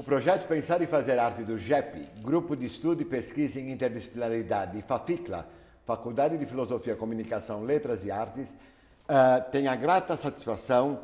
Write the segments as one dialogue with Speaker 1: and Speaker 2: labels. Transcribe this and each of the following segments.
Speaker 1: projeto Pensar e Fazer Arte do GEP, Grupo de Estudo e Pesquisa em Interdisciplinaridade, e FAFICLA, Faculdade de Filosofia, Comunicação, Letras e Artes, tem a grata satisfação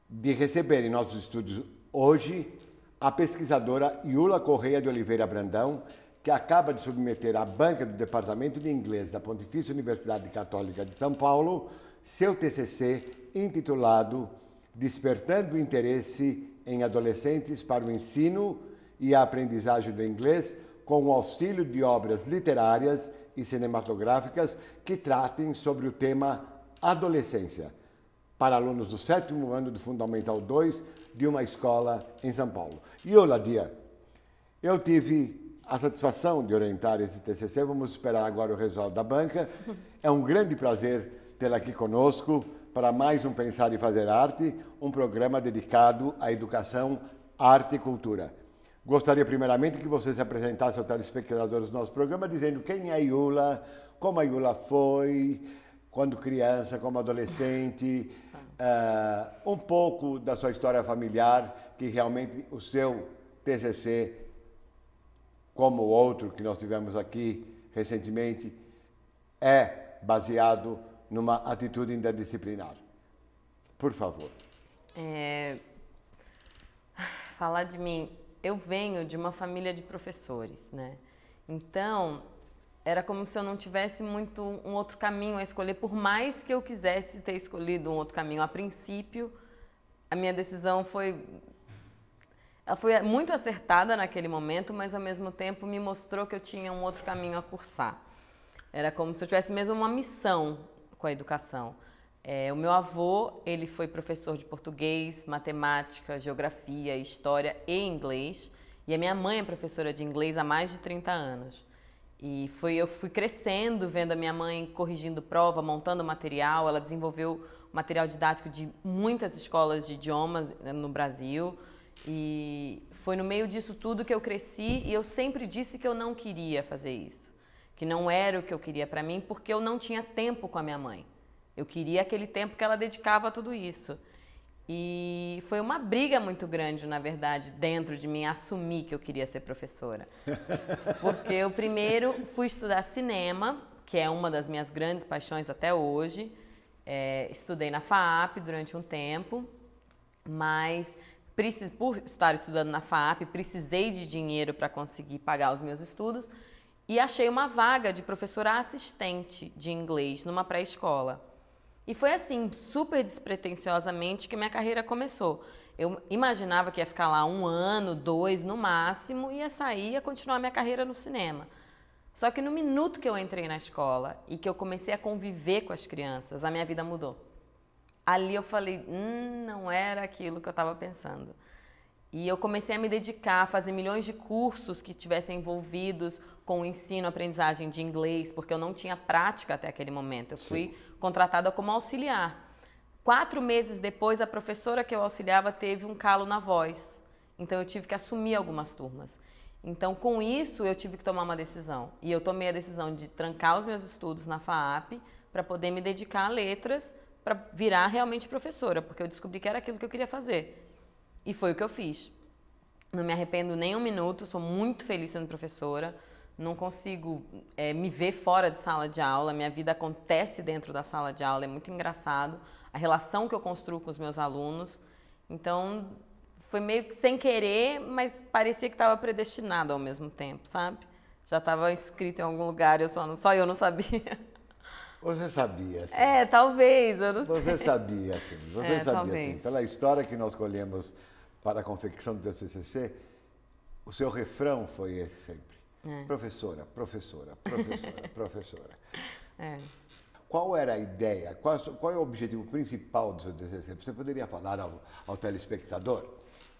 Speaker 1: de receber em nossos estúdios hoje a pesquisadora Iula Correia de Oliveira Brandão, que acaba de submeter à banca do Departamento de Inglês da Pontifícia Universidade Católica de São Paulo seu TCC intitulado Despertando o Interesse em Adolescentes para o Ensino e a Aprendizagem do Inglês com o auxílio de obras literárias e cinematográficas que tratem sobre o tema adolescência, para alunos do 7º ano do Fundamental 2 de uma escola em São Paulo. Iula, Dia, eu tive a satisfação de orientar esse TCC, vamos esperar agora o resultado da banca. É um grande prazer tê-la aqui conosco para mais um Pensar e Fazer Arte, um programa dedicado à educação, arte e cultura. Gostaria primeiramente que você se apresentasse aos telespectadores do nosso programa, dizendo quem é a Iula, como a Iula foi, quando criança, como adolescente, um pouco da sua história familiar, que realmente o seu TCC, como o outro que nós tivemos aqui recentemente, é baseado numa atitude interdisciplinar. Por favor.
Speaker 2: Falar de mim, eu venho de uma família de professores, né? Então, era como se eu não tivesse muito um outro caminho a escolher, por mais que eu quisesse ter escolhido um outro caminho. A princípio, a minha decisão ela foi muito acertada naquele momento, mas ao mesmo tempo me mostrou que eu tinha um outro caminho a cursar. Era como se eu tivesse mesmo uma missão com a educação. O meu avô, ele foi professor de português, matemática, geografia, história e inglês. E a minha mãe é professora de inglês há mais de 30 anos. E eu fui crescendo, vendo a minha mãe corrigindo prova, montando material. Ela desenvolveu material didático de muitas escolas de idiomas no Brasil. E foi no meio disso tudo que eu cresci e eu sempre disse que eu não queria fazer isso. Que não era o que eu queria para mim, porque eu não tinha tempo com a minha mãe. Eu queria aquele tempo que ela dedicava a tudo isso. E foi uma briga muito grande, na verdade, dentro de mim, assumir que eu queria ser professora. Porque eu primeiro fui estudar cinema, que é uma das minhas grandes paixões até hoje. Estudei na FAAP durante um tempo, mas por estar estudando na FAAP, precisei de dinheiro para conseguir pagar os meus estudos e achei uma vaga de professora assistente de inglês numa pré-escola. E foi assim, super despretensiosamente, que minha carreira começou. Eu imaginava que ia ficar lá 1 ano, 2 no máximo, ia sair e ia continuar minha carreira no cinema. Só que no minuto que eu entrei na escola e que eu comecei a conviver com as crianças, a minha vida mudou. Ali eu falei, não era aquilo que eu estava pensando. E eu comecei a me dedicar, a fazer milhões de cursos que estivessem envolvidos com o ensino, aprendizagem de inglês, porque eu não tinha prática até aquele momento. Eu fui contratada como auxiliar. 4 meses depois, a professora que eu auxiliava teve um calo na voz. Então, eu tive que assumir algumas turmas. Então, com isso, eu tive que tomar uma decisão. E eu tomei a decisão de trancar os meus estudos na FAAP para poder me dedicar a letras, para virar realmente professora, porque eu descobri que era aquilo que eu queria fazer. E foi o que eu fiz. Não me arrependo nem um minuto, sou muito feliz sendo professora, não consigo me ver fora de sala de aula, minha vida acontece dentro da sala de aula, é muito engraçado a relação que eu construo com os meus alunos. Então, foi meio que sem querer, mas parecia que estava predestinado ao mesmo tempo, sabe? Já estava escrito em algum lugar, só eu não sabia.
Speaker 1: Você sabia, sim.
Speaker 2: Talvez, eu não sei.
Speaker 1: Você sabia, sim. Você sabia,
Speaker 2: talvez.
Speaker 1: sim. Pela história que nós colhemos para a confecção do TCC, o seu refrão foi esse sempre. Professora, professora, professora, professora. Qual era a ideia? Qual é o objetivo principal do seu TCC? Você poderia falar ao telespectador?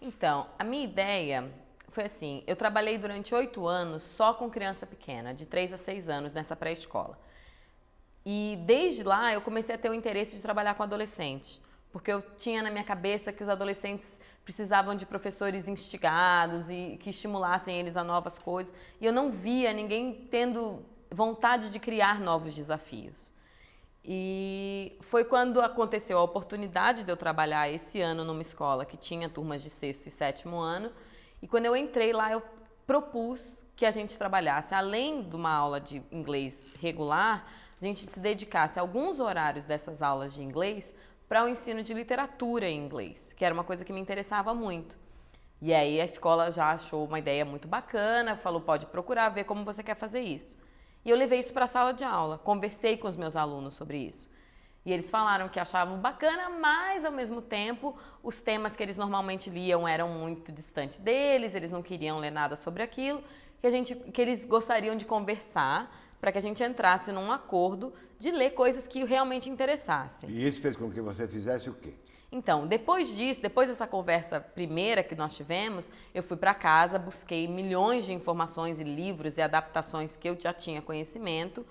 Speaker 2: Então, a minha ideia foi assim, eu trabalhei durante 8 anos só com criança pequena, de 3 a 6 anos, nessa pré-escola. E desde lá eu comecei a ter o interesse de trabalhar com adolescentes, porque eu tinha na minha cabeça que os adolescentes precisavam de professores instigados e que estimulassem eles a novas coisas. E eu não via ninguém tendo vontade de criar novos desafios. E foi quando aconteceu a oportunidade de eu trabalhar esse ano numa escola que tinha turmas de 6º e 7º ano. E quando eu entrei lá, eu propus que a gente trabalhasse, além de uma aula de inglês regular, a gente se dedicasse a alguns horários dessas aulas de inglês para o ensino de literatura em inglês, que era uma coisa que me interessava muito. E aí a escola já achou uma ideia muito bacana, falou, pode procurar, ver como você quer fazer isso. E eu levei isso para a sala de aula, conversei com os meus alunos sobre isso. E eles falaram que achavam bacana, mas ao mesmo tempo os temas que eles normalmente liam eram muito distantes deles, eles não queriam ler nada sobre aquilo, que eles gostariam de conversar para que a gente entrasse num acordo de ler coisas que realmente interessassem.
Speaker 1: E isso fez com que você fizesse o quê?
Speaker 2: Então, depois disso, depois dessa conversa primeira que nós tivemos, eu fui para casa, busquei milhões de informações e livros e adaptações que eu já tinha conhecimento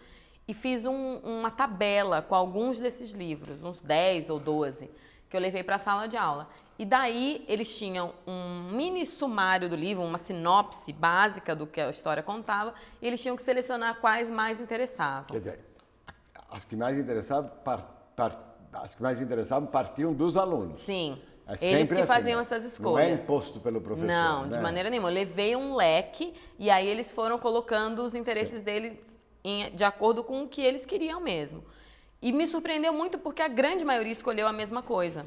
Speaker 2: e fiz uma tabela com alguns desses livros, uns 10 ou 12, que eu levei para a sala de aula. E daí eles tinham um mini sumário do livro, uma sinopse básica do que a história contava, e eles tinham que selecionar quais mais interessavam.
Speaker 1: Quer dizer, as que mais interessavam partiam dos alunos.
Speaker 2: Sim,
Speaker 1: É
Speaker 2: eles que
Speaker 1: assim,
Speaker 2: faziam
Speaker 1: né?
Speaker 2: essas
Speaker 1: Não
Speaker 2: escolhas.
Speaker 1: é imposto pelo professor,
Speaker 2: Não,
Speaker 1: né?
Speaker 2: de maneira nenhuma. Eu levei um leque e aí eles foram colocando os interesses deles de acordo com o que eles queriam mesmo. E me surpreendeu muito porque a grande maioria escolheu a mesma coisa.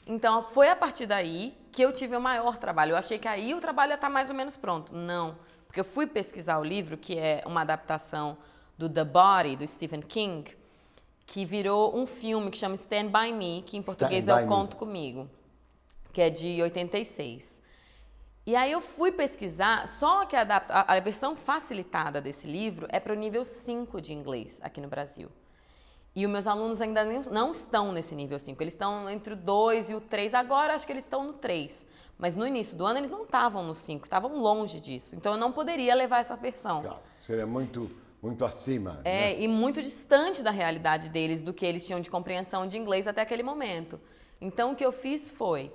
Speaker 2: Então, foi a partir daí que eu tive o maior trabalho. Eu achei que aí o trabalho ia estar mais ou menos pronto. Não, porque eu fui pesquisar o livro, que é uma adaptação do The Body, do Stephen King, que virou um filme que chama Stand By Me, que em português é o Conto Comigo, que é de 86. E aí eu fui pesquisar, só que a versão facilitada desse livro é para o nível 5 de inglês aqui no Brasil. E os meus alunos ainda não estão nesse nível 5, eles estão entre o 2 e o 3, agora acho que eles estão no 3. Mas no início do ano eles não estavam no 5, estavam longe disso. Então eu não poderia levar essa versão.
Speaker 1: Claro, seria muito acima.
Speaker 2: É,
Speaker 1: né?
Speaker 2: e muito distante da realidade deles, do que eles tinham de compreensão de inglês até aquele momento. Então o que eu fiz foi,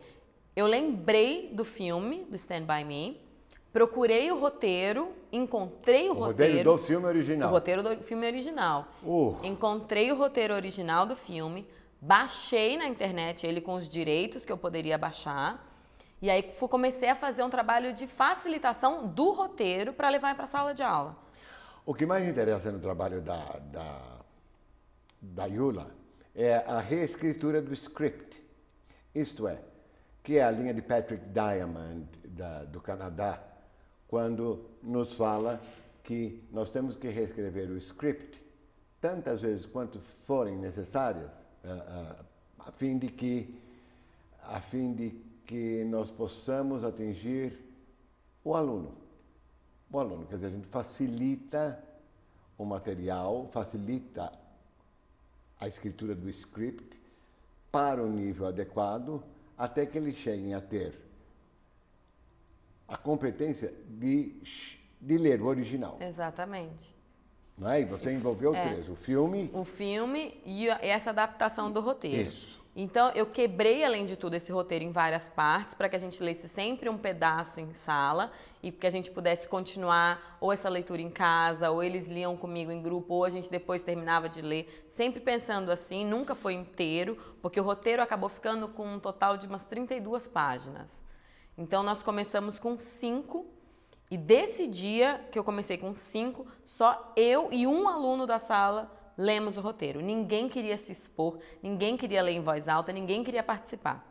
Speaker 2: eu lembrei do filme, do Stand By Me, procurei o roteiro, encontrei o roteiro
Speaker 1: do filme original.
Speaker 2: O roteiro do filme original. Encontrei o roteiro original do filme, baixei na internet ele com os direitos que eu poderia baixar, e aí comecei a fazer um trabalho de facilitação do roteiro para levar para a sala de aula.
Speaker 1: O que mais interessa no trabalho da Yula é a reescritura do script. Isto é, que é a linha de Patrick Diamond, do Canadá, quando nos fala que nós temos que reescrever o script tantas vezes quanto forem necessárias, a fim de que nós possamos atingir o aluno. O aluno, quer dizer, a gente facilita o material, facilita a escritura do script para o nível adequado, até que eles cheguem a ter a competência de ler o original.
Speaker 2: Exatamente.
Speaker 1: Não é? E você envolveu três, o filme...
Speaker 2: O filme e essa adaptação do roteiro.
Speaker 1: Isso.
Speaker 2: Então, eu quebrei, além de tudo, esse roteiro em várias partes, para que a gente lesse sempre um pedaço em sala e que a gente pudesse continuar ou essa leitura em casa, ou eles liam comigo em grupo, ou a gente depois terminava de ler, sempre pensando assim, nunca foi inteiro, porque o roteiro acabou ficando com um total de umas 32 páginas. Então, nós começamos com 5, e desse dia que eu comecei com 5, só eu e um aluno da sala lemos o roteiro. Ninguém queria se expor, ninguém queria ler em voz alta, ninguém queria participar.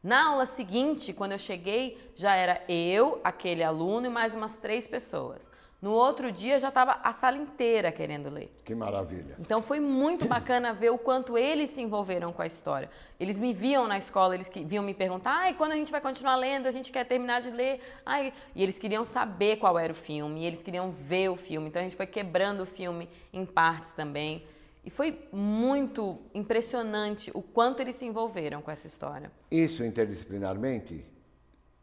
Speaker 2: Na aula seguinte, quando eu cheguei, já era eu, aquele aluno e mais umas 3 pessoas. No outro dia, já estava a sala inteira querendo ler.
Speaker 1: Que maravilha.
Speaker 2: Então, foi muito bacana ver o quanto eles se envolveram com a história. Eles me viam na escola, eles vinham me perguntar, quando a gente vai continuar lendo, a gente quer terminar de ler. E eles queriam saber qual era o filme, e eles queriam ver o filme. Então, a gente foi quebrando o filme em partes também. E foi muito impressionante o quanto eles se envolveram com essa história.
Speaker 1: Isso, interdisciplinarmente,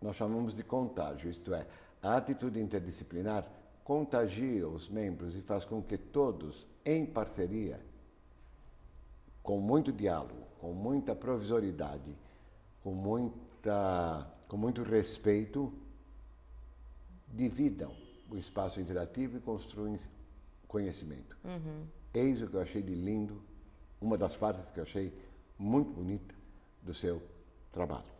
Speaker 1: nós chamamos de contágio, isto é, a atitude interdisciplinar contagia os membros e faz com que todos, em parceria, com muito diálogo, com muita provisoriedade, com muito respeito, dividam o espaço interativo e construam conhecimento. Eis o que eu achei de lindo, uma das partes que eu achei muito bonita do seu trabalho.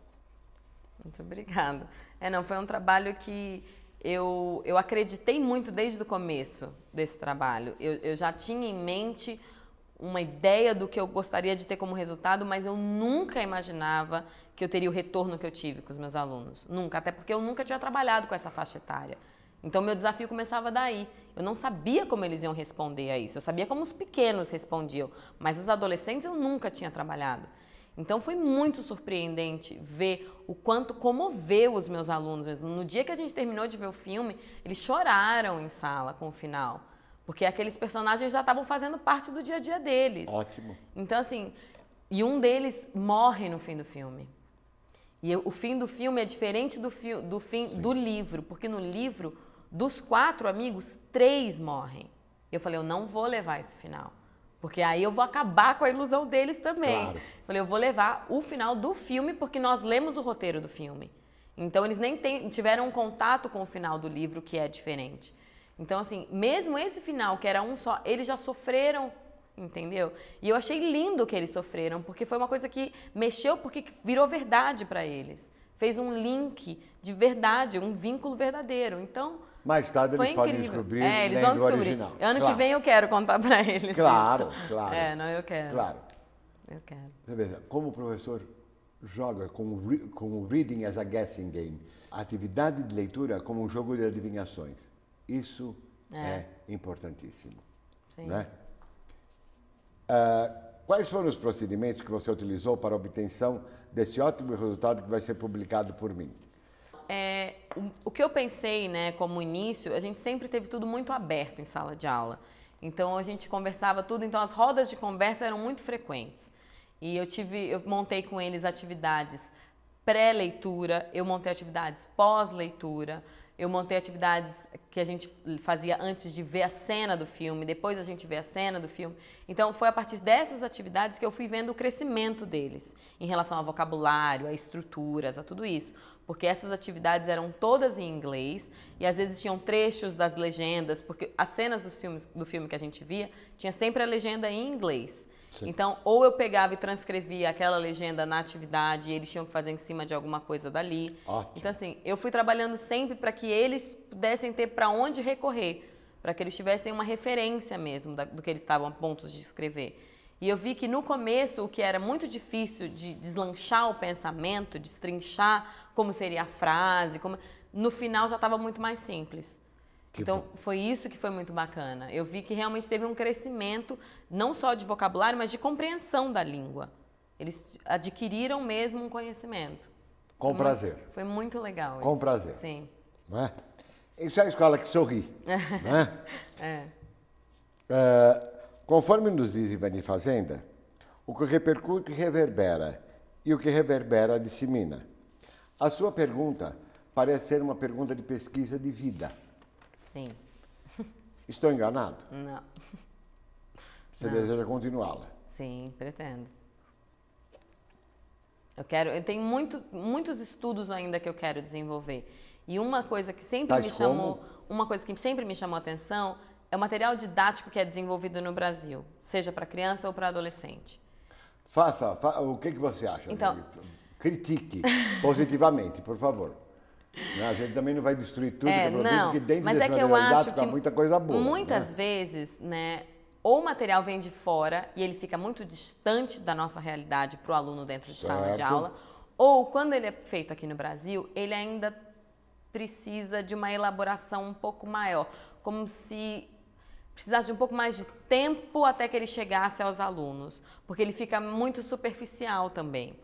Speaker 2: Muito obrigada. Não, foi um trabalho que eu acreditei muito desde o começo desse trabalho. Eu já tinha em mente uma ideia do que eu gostaria de ter como resultado, mas eu nunca imaginava que eu teria o retorno que eu tive com os meus alunos. Nunca, até porque eu nunca tinha trabalhado com essa faixa etária. Então, meu desafio começava daí. Eu não sabia como eles iam responder a isso. Eu sabia como os pequenos respondiam, mas os adolescentes eu nunca tinha trabalhado. Então, foi muito surpreendente ver o quanto comoveu os meus alunos mesmo. No dia que a gente terminou de ver o filme, eles choraram em sala com o final. Porque aqueles personagens já estavam fazendo parte do dia a dia deles.
Speaker 1: Ótimo.
Speaker 2: Então, assim, e um deles morre no fim do filme. E o fim do filme é diferente do fim do livro, porque no livro, dos 4 amigos, 3 morrem. Eu falei, eu não vou levar esse final, porque aí eu vou acabar com a ilusão deles também.
Speaker 1: Claro.
Speaker 2: Falei, eu vou levar o final do filme, porque nós lemos o roteiro do filme. Então, eles nem tiveram um contato com o final do livro, que é diferente. Então, assim, mesmo esse final, que era um só, eles já sofreram, entendeu? E eu achei lindo que eles sofreram, porque foi uma coisa que mexeu, porque virou verdade para eles. Fez um link de verdade, um vínculo verdadeiro. Então,
Speaker 1: mais tarde
Speaker 2: foi
Speaker 1: eles podem
Speaker 2: incrível.
Speaker 1: descobrir
Speaker 2: Eles vão
Speaker 1: lendo o
Speaker 2: descobrir.
Speaker 1: original.
Speaker 2: Ano
Speaker 1: Claro.
Speaker 2: que vem eu quero contar para eles.
Speaker 1: Claro,
Speaker 2: isso.
Speaker 1: claro.
Speaker 2: Não, eu quero.
Speaker 1: Claro.
Speaker 2: Eu quero.
Speaker 1: Você vê, como o professor joga com o reading as a guessing game, a atividade de leitura como um jogo de adivinhações. Isso é importantíssimo.
Speaker 2: Sim.
Speaker 1: Né? Quais foram os procedimentos que você utilizou para a obtenção desse ótimo resultado que vai ser publicado por mim?
Speaker 2: O que eu pensei, né, como início, a gente sempre teve tudo muito aberto em sala de aula. Então, a gente conversava tudo, então as rodas de conversa eram muito frequentes. E eu montei com eles atividades pré-leitura, eu montei atividades pós-leitura, eu montei atividades que a gente fazia antes de ver a cena do filme, depois a gente vê a cena do filme. Então, foi a partir dessas atividades que eu fui vendo o crescimento deles, em relação ao vocabulário, a estruturas, a tudo isso. Porque essas atividades eram todas em inglês e às vezes tinham trechos das legendas, porque as cenas do filme que a gente via, tinha sempre a legenda em inglês. Sim. Então, ou eu pegava e transcrevia aquela legenda na atividade e eles tinham que fazer em cima de alguma coisa dali.
Speaker 1: Ótimo.
Speaker 2: Então, assim, eu fui trabalhando sempre para que eles pudessem ter para onde recorrer, para que eles tivessem uma referência mesmo do que eles estavam a ponto de escrever. E eu vi que no começo, o que era muito difícil de deslanchar o pensamento, destrinchar como seria a frase, no final já estava muito mais simples. Então, foi isso que foi muito bacana. Eu vi que realmente teve um crescimento, não só de vocabulário, mas de compreensão da língua. Eles adquiriram mesmo um conhecimento.
Speaker 1: Com prazer.
Speaker 2: Foi muito legal.
Speaker 1: Com
Speaker 2: isso.
Speaker 1: prazer.
Speaker 2: Sim.
Speaker 1: Não é? Isso é a escola que sorri. Não é? Conforme nos diz Ivani Fazenda, o que repercute reverbera e o que reverbera dissemina. A sua pergunta parece ser uma pergunta de pesquisa de vida.
Speaker 2: Sim.
Speaker 1: Estou enganado?
Speaker 2: Não.
Speaker 1: Você deseja continuá-la?
Speaker 2: Sim, pretendo. Eu tenho muitos estudos ainda que eu quero desenvolver. E uma coisa que sempre me chamou a atenção é o material didático que é desenvolvido no Brasil, seja para criança ou para adolescente.
Speaker 1: O que você acha?
Speaker 2: Então,
Speaker 1: critique positivamente, por favor. A gente também não vai destruir tudo que é produzido, porque dentro desse material didático há muita coisa boa.
Speaker 2: Muitas vezes, né, ou o material vem de fora e ele fica muito distante da nossa realidade para o aluno dentro de sala de aula, ou quando ele é feito aqui no Brasil, ele ainda precisa de uma elaboração um pouco maior, como se precisasse de um pouco mais de tempo até que ele chegasse aos alunos, porque ele fica muito superficial também.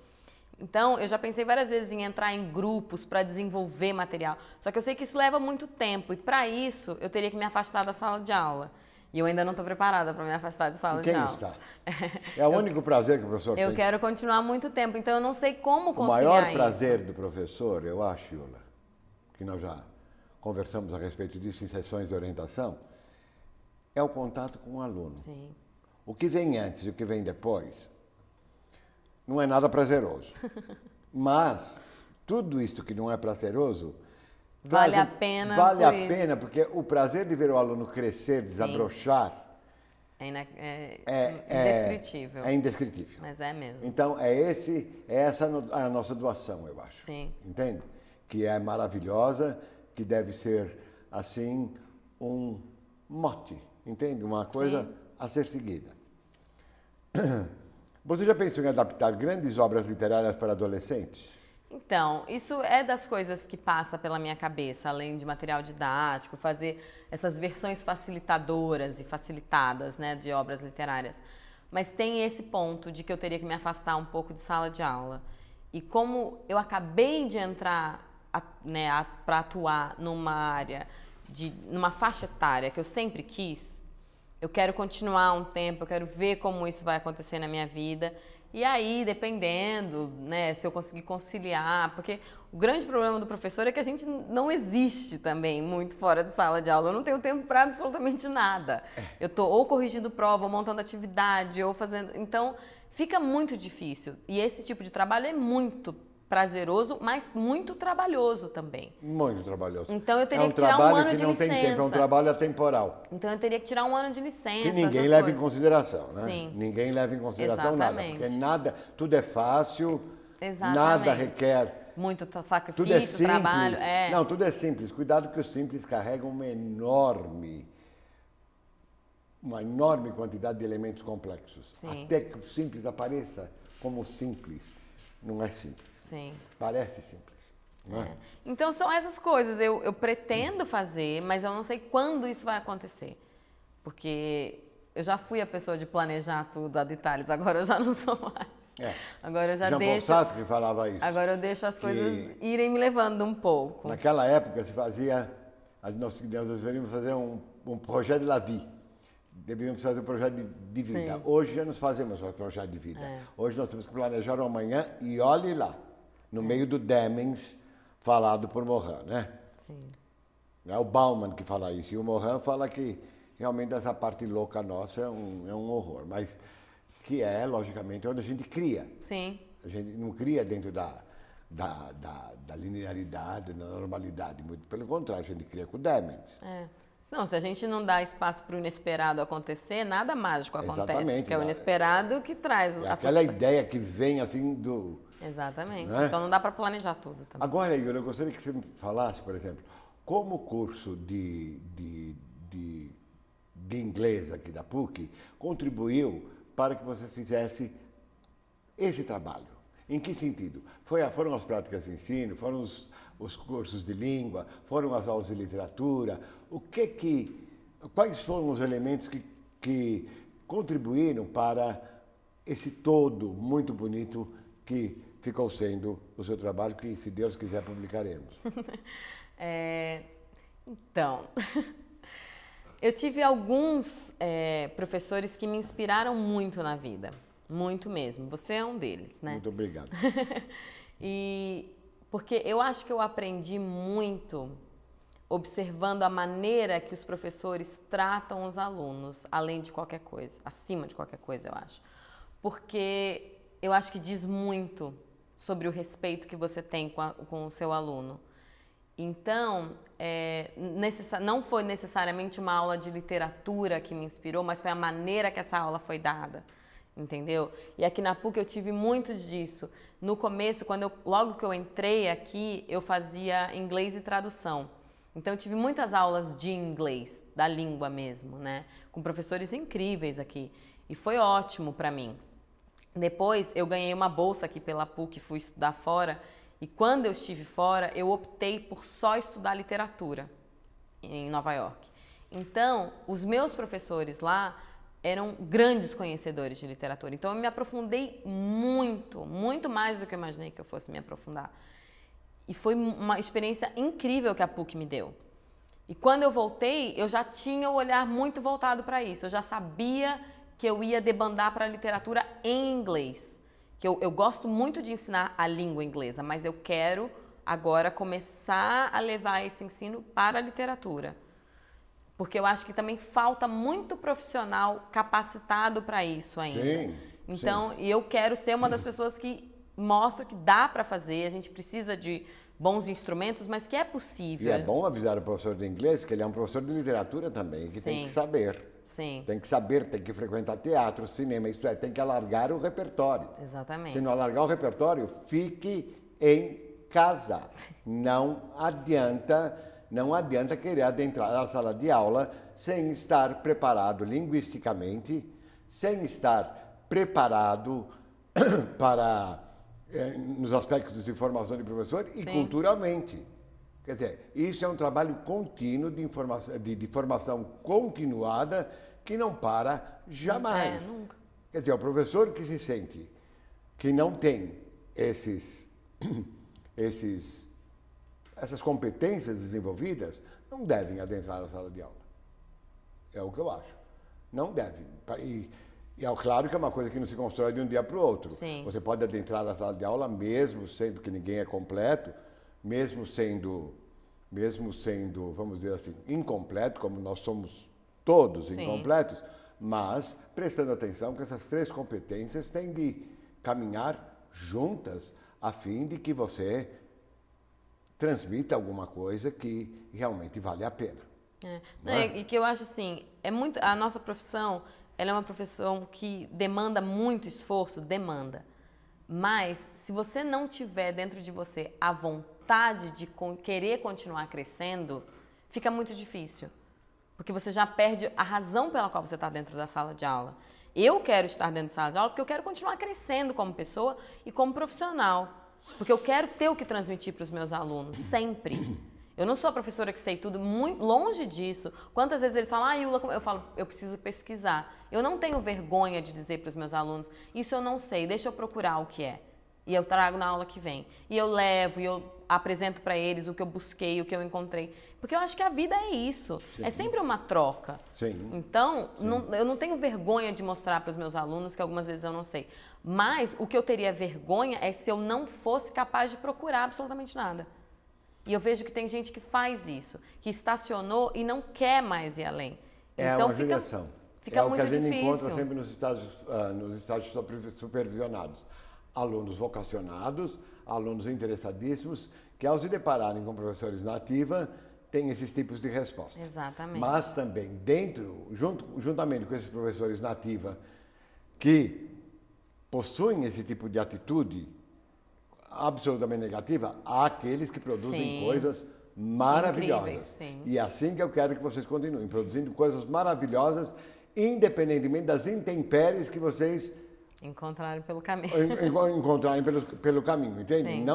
Speaker 2: Então, eu já pensei várias vezes em entrar em grupos para desenvolver material, só que eu sei que isso leva muito tempo e para isso eu teria que me afastar da sala de aula. E eu ainda não estou preparada para me afastar da sala de aula.
Speaker 1: Quem está? É o único prazer que o professor tem.
Speaker 2: Eu quero continuar muito tempo, então eu não sei como conciliar
Speaker 1: isso. O maior prazer do professor, eu acho, Yula, que nós já conversamos a respeito disso em sessões de orientação, é o contato com o aluno.
Speaker 2: Sim.
Speaker 1: O que vem antes e o que vem depois não é nada prazeroso. Mas tudo isso que não é prazeroso
Speaker 2: vale a pena.
Speaker 1: Vale a pena, porque o prazer de ver o aluno crescer, desabrochar,
Speaker 2: indescritível.
Speaker 1: É indescritível.
Speaker 2: Mas é mesmo.
Speaker 1: Então, essa a nossa doação, eu acho.
Speaker 2: Sim.
Speaker 1: Entende? Que é maravilhosa, que deve ser, assim, um mote, entende? Uma coisa
Speaker 2: Sim.
Speaker 1: a ser seguida. Você já pensou em adaptar grandes obras literárias para adolescentes?
Speaker 2: Então, isso é das coisas que passa pela minha cabeça, além de material didático, fazer essas versões facilitadoras e facilitadas, né, de obras literárias. Mas tem esse ponto de que eu teria que me afastar um pouco de sala de aula. E como eu acabei de entrar, né, para atuar numa área, numa faixa etária que eu sempre quis, eu quero continuar um tempo, eu quero ver como isso vai acontecer na minha vida. E aí, dependendo, né, se eu conseguir conciliar, porque o grande problema do professor é que a gente não existe também muito fora de sala de aula. Eu não tenho tempo para absolutamente nada. Eu estou ou corrigindo prova, ou montando atividade, ou fazendo... Então, fica muito difícil. E esse tipo de trabalho é muito prazeroso, mas muito trabalhoso também.
Speaker 1: Muito trabalhoso.
Speaker 2: Então eu teria que tirar um ano de licença.
Speaker 1: É um trabalho que não tem tempo, é um trabalho atemporal.
Speaker 2: Então eu teria que tirar um ano de licença.
Speaker 1: Que ninguém leva em consideração, né?
Speaker 2: Sim.
Speaker 1: Ninguém leva em consideração
Speaker 2: Exatamente.
Speaker 1: nada, porque nada, tudo é fácil,
Speaker 2: Exatamente.
Speaker 1: nada requer...
Speaker 2: Muito sacrifício,
Speaker 1: tudo é simples.
Speaker 2: Trabalho.
Speaker 1: Não, tudo é simples. Cuidado que o simples carrega uma enorme quantidade de elementos complexos.
Speaker 2: Sim.
Speaker 1: Até que o simples apareça como simples, não é simples.
Speaker 2: Sim.
Speaker 1: Parece simples. Não é?
Speaker 2: Então são essas coisas. Eu pretendo fazer, mas eu não sei quando isso vai acontecer. Porque eu já fui a pessoa de planejar tudo a detalhes, agora eu já não sou mais. Agora eu já deixo...
Speaker 1: Jean Paul Sartre que falava isso.
Speaker 2: Agora eu deixo as coisas irem me levando um pouco.
Speaker 1: Naquela época se fazia... Nós deveríamos fazer um projeto de la vie. Deveríamos fazer um projeto de vida.
Speaker 2: Sim.
Speaker 1: Hoje já nos fazemos um projeto de vida. Hoje nós temos que planejar o amanhã e olhe lá. No meio do Demings, falado por Morin, né?
Speaker 2: Sim.
Speaker 1: É o Bauman que fala isso. E o Morin fala que realmente essa parte louca nossa é um horror. Mas que é, logicamente, onde a gente cria.
Speaker 2: Sim.
Speaker 1: A gente não cria dentro da linearidade, da normalidade. Muito pelo contrário, a gente cria com o Demings.
Speaker 2: Não, se a gente não dá espaço para o inesperado acontecer, nada mágico acontece.
Speaker 1: Exatamente.
Speaker 2: Porque é o inesperado que traz
Speaker 1: aquela ideia que vem assim do...
Speaker 2: Exatamente.
Speaker 1: Né?
Speaker 2: Então não dá para planejar tudo também.
Speaker 1: Agora, Igor, eu gostaria que você me falasse, por exemplo, como o curso de inglês aqui da PUC contribuiu para que você fizesse esse trabalho. Em que sentido? Foram as práticas de ensino, foram os cursos de língua, foram as aulas de literatura. Quais foram os elementos que contribuíram para esse todo muito bonito que ficou sendo o seu trabalho, que, se Deus quiser, publicaremos?
Speaker 2: Então, eu tive alguns professores que me inspiraram muito na vida. Muito mesmo. Você é um deles, né?
Speaker 1: Muito obrigado.
Speaker 2: Porque eu acho que eu aprendi muito observando a maneira que os professores tratam os alunos, além de qualquer coisa, acima de qualquer coisa, eu acho. Porque eu acho que diz muito sobre o respeito que você tem com o seu aluno. Então, não foi necessariamente uma aula de literatura que me inspirou, mas foi a maneira que essa aula foi dada. Entendeu? E aqui na PUC eu tive muito disso. No começo, logo que eu entrei aqui, eu fazia inglês e tradução. Então eu tive muitas aulas de inglês, da língua mesmo, né? Com professores incríveis aqui. E foi ótimo para mim. Depois eu ganhei uma bolsa aqui pela PUC, fui estudar fora. E quando eu estive fora, eu optei por só estudar literatura em Nova York. Então, os meus professores lá eram grandes conhecedores de literatura. Então, eu me aprofundei muito, muito mais do que eu imaginei que eu fosse me aprofundar. E foi uma experiência incrível que a PUC me deu. E quando eu voltei, eu já tinha o olhar muito voltado para isso. Eu já sabia que eu ia debandar para a literatura em inglês. Que eu gosto muito de ensinar a língua inglesa, mas eu quero agora começar a levar esse ensino para a literatura. Porque eu acho que também falta muito profissional capacitado para isso ainda.
Speaker 1: Sim,
Speaker 2: então, e eu quero ser uma das pessoas que mostra que dá para fazer. A gente precisa de bons instrumentos, mas que é possível.
Speaker 1: E é bom avisar o professor de inglês que ele é um professor de literatura também, que tem que saber.
Speaker 2: Sim.
Speaker 1: Tem que saber, tem que frequentar teatro, cinema, isto é, tem que alargar o repertório.
Speaker 2: Exatamente.
Speaker 1: Se não alargar o repertório, fique em casa. Não adianta querer adentrar na sala de aula sem estar preparado linguisticamente, sem estar preparado para nos aspectos de formação de professor e culturalmente. Quer dizer, isso é um trabalho contínuo de formação continuada que não para jamais.
Speaker 2: Nunca.
Speaker 1: Quer dizer, o professor que se sente que não tem essas competências desenvolvidas, não devem adentrar a sala de aula. É o que eu acho. Não devem. E é claro que é uma coisa que não se constrói de um dia para o outro.
Speaker 2: Sim.
Speaker 1: Você pode adentrar a sala de aula mesmo sendo que ninguém é completo, mesmo sendo, vamos dizer assim, incompleto, como nós somos todos incompletos, mas prestando atenção que essas três competências têm de caminhar juntas a fim de que você transmita alguma coisa que realmente vale a pena.
Speaker 2: E que eu acho assim, a nossa profissão, ela é uma profissão que demanda muito esforço, mas se você não tiver dentro de você a vontade de querer continuar crescendo, fica muito difícil. Porque você já perde a razão pela qual você está dentro da sala de aula. Eu quero estar dentro da sala de aula porque eu quero continuar crescendo como pessoa e como profissional. Porque eu quero ter o que transmitir para os meus alunos, sempre. Eu não sou a professora que sei tudo, muito longe disso. Quantas vezes eles falam, Yula, eu falo, eu preciso pesquisar. Eu não tenho vergonha de dizer para os meus alunos, isso eu não sei, deixa eu procurar o que é. E eu trago na aula que vem. E eu levo, e eu apresento para eles o que eu busquei, o que eu encontrei. Porque eu acho que a vida é isso. Sim. É sempre uma troca.
Speaker 1: Sim.
Speaker 2: Então, eu não tenho vergonha de mostrar para os meus alunos que algumas vezes eu não sei. Mas o que eu teria vergonha é se eu não fosse capaz de procurar absolutamente nada. E eu vejo que tem gente que faz isso, que estacionou e não quer mais ir além.
Speaker 1: É
Speaker 2: então
Speaker 1: uma judiação.
Speaker 2: Fica muito
Speaker 1: difícil. É o que a gente
Speaker 2: difícil.
Speaker 1: encontra sempre nos estágios supervisionados. Alunos vocacionados, alunos interessadíssimos, que ao se depararem com professores na ativa, têm esses tipos de resposta.
Speaker 2: Exatamente.
Speaker 1: Mas também juntamente com esses professores na ativa, que possuem esse tipo de atitude absolutamente negativa, há aqueles que produzem coisas maravilhosas.
Speaker 2: Incríveis, sim.
Speaker 1: E é assim que eu quero que vocês continuem, produzindo coisas maravilhosas, independentemente das intempéries que vocês
Speaker 2: encontrarem pelo caminho.
Speaker 1: Encontrarem pelo caminho, entende?
Speaker 2: Sim.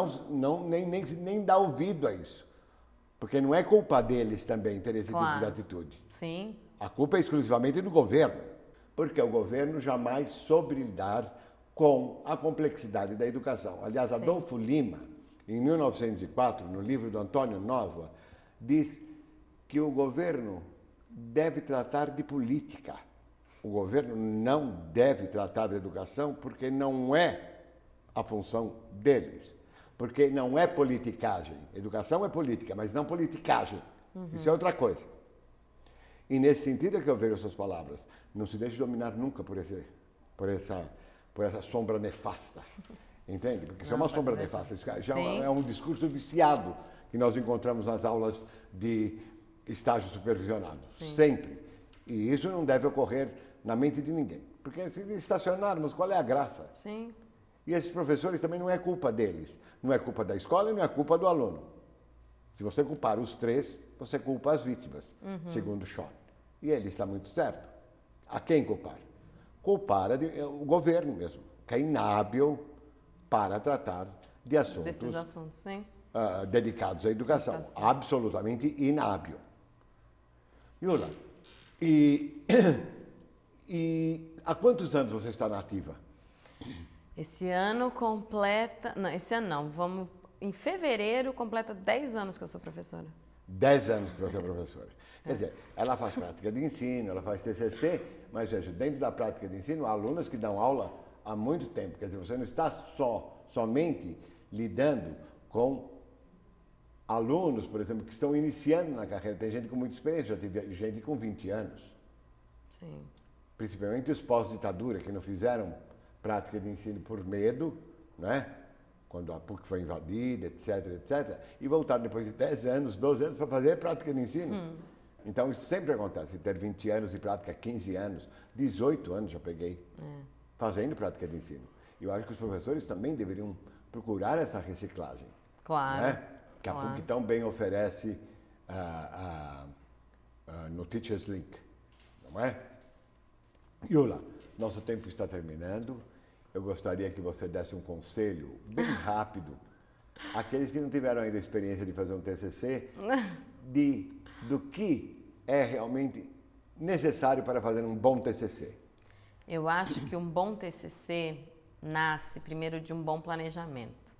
Speaker 1: Nem dá ouvido a isso. Porque não é culpa deles também ter esse tipo de atitude.
Speaker 2: Sim.
Speaker 1: A culpa é exclusivamente do governo. Porque o governo jamais soube lidar com a complexidade da educação. Aliás, Adolfo Lima, em 1904, no livro do Antônio Nova, diz que o governo deve tratar de política. O governo não deve tratar de educação porque não é a função deles. Porque não é politicagem. Educação é política, mas não politicagem. Isso é outra coisa. E nesse sentido é que eu vejo suas palavras. Não se deixe dominar nunca por essa sombra nefasta. Entende? Porque isso é uma sombra nefasta. Isso já é um discurso viciado que nós encontramos nas aulas de estágio supervisionado. Sim. Sempre. E isso não deve ocorrer na mente de ninguém. Porque se estacionarmos, qual é a graça?
Speaker 2: Sim.
Speaker 1: E esses professores também não é culpa deles. Não é culpa da escola e não é culpa do aluno. Se você culpar os três, você culpa as vítimas, segundo Shaw. E ele está muito certo. A quem culpar? Culpar o governo mesmo, que é inábil para tratar de assuntos,
Speaker 2: desses assuntos, sim.
Speaker 1: Dedicados à educação. Absolutamente inábil. Yula, e há quantos anos você está na ativa?
Speaker 2: Esse ano completa... Não, esse ano não. Vamos... Em fevereiro completa 10 anos que eu sou professora.
Speaker 1: 10 anos que você é professora. Quer dizer, ela faz prática de ensino, ela faz TCC, mas veja, dentro da prática de ensino, há alunas que dão aula há muito tempo. Quer dizer, você não está somente lidando com alunos, por exemplo, que estão iniciando na carreira. Tem gente com muita experiência, já tive gente com 20 anos.
Speaker 2: Sim. Principalmente
Speaker 1: os pós-ditadura, que não fizeram prática de ensino por medo, né? quando a PUC foi invadida, etc, etc, e voltar depois de 10 anos, 12 anos para fazer prática de ensino. Então, isso sempre acontece, ter 20 anos de prática, 15 anos, 18 anos já peguei, fazendo prática de ensino. Eu acho que os professores também deveriam procurar essa reciclagem.
Speaker 2: Claro.
Speaker 1: Né? Que a PUC tão bem oferece no Teachers Link, não é? Yula, nosso tempo está terminando. Eu gostaria que você desse um conselho bem rápido àqueles que não tiveram ainda a experiência de fazer um TCC, do que é realmente necessário para fazer um bom TCC.
Speaker 2: Eu acho que um bom TCC nasce primeiro de um bom planejamento,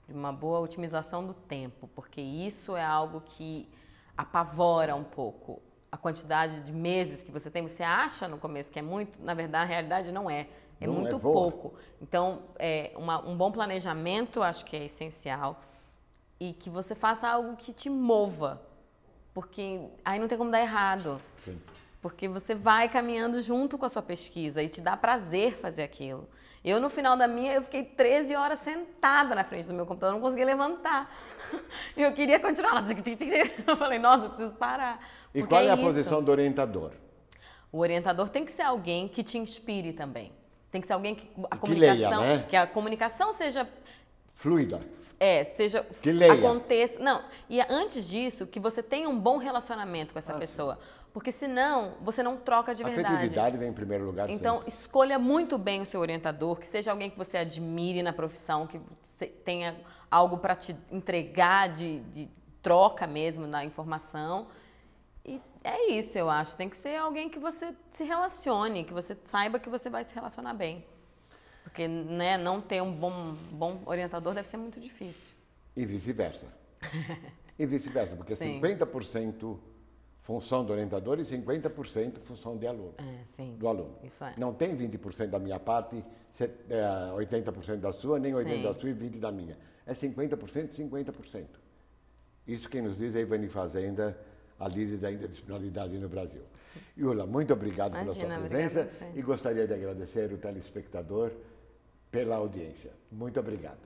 Speaker 2: de uma boa otimização do tempo, porque isso é algo que apavora um pouco a quantidade de meses que você tem. Você acha no começo que é muito, na verdade, a realidade não é. É
Speaker 1: não
Speaker 2: muito pouco. Então, um bom planejamento acho que é essencial e que você faça algo que te mova, porque aí não tem como dar errado.
Speaker 1: Sim.
Speaker 2: Porque você vai caminhando junto com a sua pesquisa e te dá prazer fazer aquilo. Eu, no final da minha, eu fiquei 13 horas sentada na frente do meu computador, não conseguia levantar. Eu queria continuar lá. Eu falei, nossa, eu preciso parar.
Speaker 1: E qual é a posição do orientador?
Speaker 2: O orientador tem que ser alguém que te inspire também. Tem que ser alguém que a
Speaker 1: comunicação, leia, né?
Speaker 2: Que a comunicação seja
Speaker 1: fluida.
Speaker 2: Seja
Speaker 1: que leia.
Speaker 2: Aconteça. Não, e antes disso, que você tenha um bom relacionamento com essa pessoa. Porque senão, você não troca de verdade. A
Speaker 1: afetividade vem em primeiro lugar.
Speaker 2: Então,
Speaker 1: sempre.
Speaker 2: Escolha muito bem o seu orientador, que seja alguém que você admire na profissão, que tenha algo para te entregar de troca mesmo na informação. E é isso, eu acho. Tem que ser alguém que você se relacione, que você saiba que você vai se relacionar bem. Porque, né, não ter um bom orientador deve ser muito difícil.
Speaker 1: E vice-versa. E vice-versa, porque
Speaker 2: Sim.
Speaker 1: 50% função do orientador e 50% função de aluno,
Speaker 2: sim.
Speaker 1: do aluno.
Speaker 2: Isso é.
Speaker 1: Não tem 20% da minha parte, 80% da sua, nem 80%
Speaker 2: Sim.
Speaker 1: da sua e 20% da minha. É 50%, 50%. Isso quem nos diz é Ivani Fazenda, a líder da interdisciplinaridade no Brasil. Yula, muito obrigado pela sua presença e gostaria de agradecer o telespectador pela audiência. Muito obrigado.